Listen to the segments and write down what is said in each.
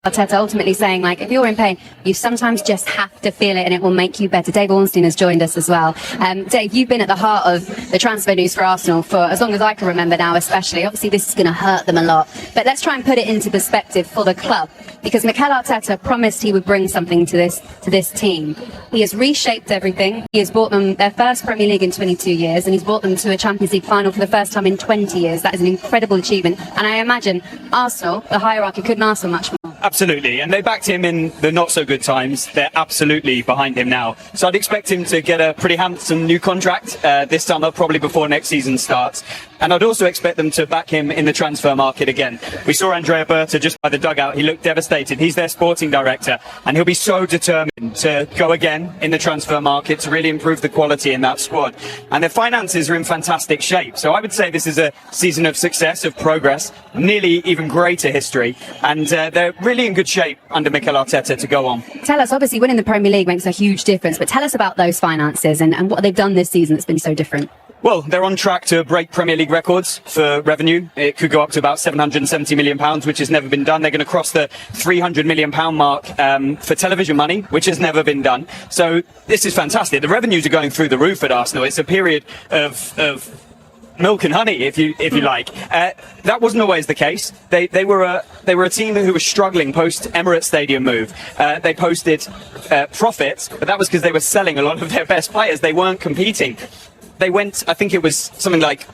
Arteta ultimately saying, like, if you're in pain, you sometimes just have to feel it and it will make you better. Dave Ornstein has joined us as well. Dave, you've been at the heart of the transfer news for Arsenal for as long as I can remember now, especially. Obviously, this is going to hurt them a lot. But let's try and put it into perspective for the club, because Mikel Arteta promised he would bring something to this team. He has reshaped everything. He has brought them their first Premier League in 22 years, and he's brought them to a Champions League final for the first time in 20 years. That is an incredible achievement. And I imagine Arsenal, the hierarchy, couldn't ask for much more. Absolutely, and they backed him in the not-so-good times. They're absolutely behind him now. So I'd expect him to get a pretty handsome new contract this summer, probably before next season starts. And I'd also expect them to back him in the transfer market again. We saw Andrea Berta just by the dugout. He looked devastated. He's their sporting director, and he'll be so determined to go again in the transfer market to really improve the quality in that squad. And their finances are in fantastic shape. So I would say this is a season of success, of progress, nearly even greater history. And they're really in good shape under Mikel Arteta to go on. Tell us, obviously winning the Premier League makes a huge difference, but tell us about those finances and what they've done this season that's been so different. Well, they're on track to break Premier League records for revenue. It could go up to about £770 million, which has never been done. They're going to cross the £300 million mark for television money, which has never been done. So this is fantastic. The revenues are going through the roof at Arsenal. It's a period of milk and honey, if you like. That wasn't always the case. They were a team who was struggling post Emirates Stadium move. They posted profits, but that was because they were selling a lot of their best players. They weren't competing. They went, I think it was something like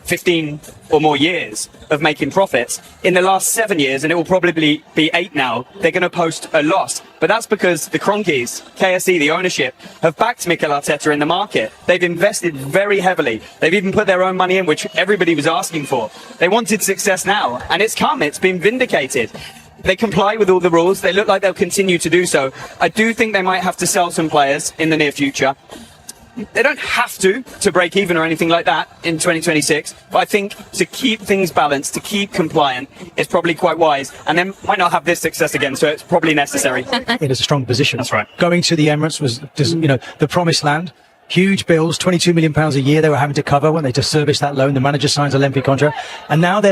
15 or more years of making profits. In the last 7 years, and it will probably be 8 now, they're going to post a loss. But that's because the Cronkies, KSE, the ownership, have backed Mikel Arteta in the market. They've invested very heavily. They've even put their own money in, which everybody was asking for. They wanted success now, and it's come. It's been vindicated. They comply with all the rules. They look like they'll continue to do so. I do think they might have to sell some players in the near future. They don't have to break even or anything like that in 2026, but I think to keep things balanced, to keep compliant, is probably quite wise, and then might not have this success again, so it's probably necessary. It is a strong position. That's right. Going to the Emirates was just, the promised land. Huge bills, £22 million a year they were having to cover when they just serviced that loan. The manager signs a lengthy contract, and now they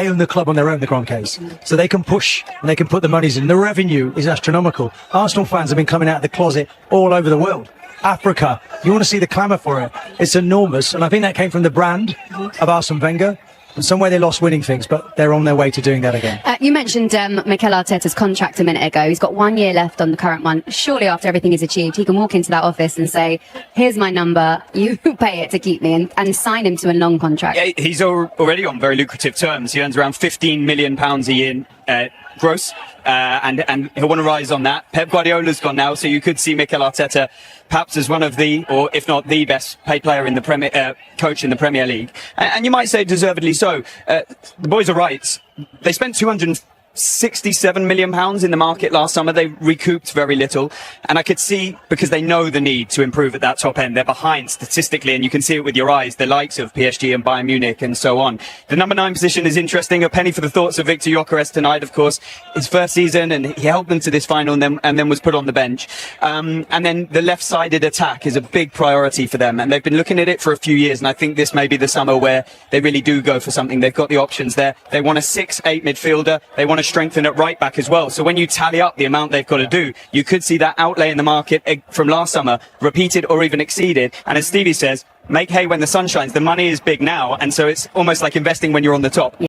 own the club on their own, the Grand Case. So they can push and they can put the monies in. The revenue is astronomical. Arsenal fans have been coming out of the closet all over the world. Africa, you want to see the clamour for it. It's enormous, and I think that came from the brand of Arsene Wenger. And somewhere they lost winning things, but they're on their way to doing that again. You mentioned Mikel Arteta's contract a minute ago. He's got 1 year left on the current one. Surely after everything is achieved, he can walk into that office and say, here's my number, you pay it to keep me, and sign him to a long contract. Yeah, he's already on very lucrative terms. He earns around £15 million a year gross, and he'll want to rise on that. Pep Guardiola's gone now, so you could see Mikel Arteta perhaps as one of the, or if not the best paid player in the coach in the Premier League. And you might say deservedly so. The boys are right. They spent £267 million in the market last summer. They recouped very little, and I could see, because they know the need to improve at that top end, they're behind statistically, and you can see it with your eyes, the likes of PSG and Bayern Munich and so on. The number 9 position is interesting. A penny for the thoughts of Victor Gyökeres tonight, of course, his first season, and he helped them to this final and then was put on the bench. And then the left-sided attack is a big priority for them, and they've been looking at it for a few years, and I think this may be the summer where they really do go for something. They've got the options there. They want a 6-8 midfielder. They want to strengthen at right back as well. So when you tally up the amount they've got to do, you could see that outlay in the market from last summer repeated or even exceeded. And as Stevie says, make hay when the sun shines. The money is big now, and so it's almost like investing when you're on the top.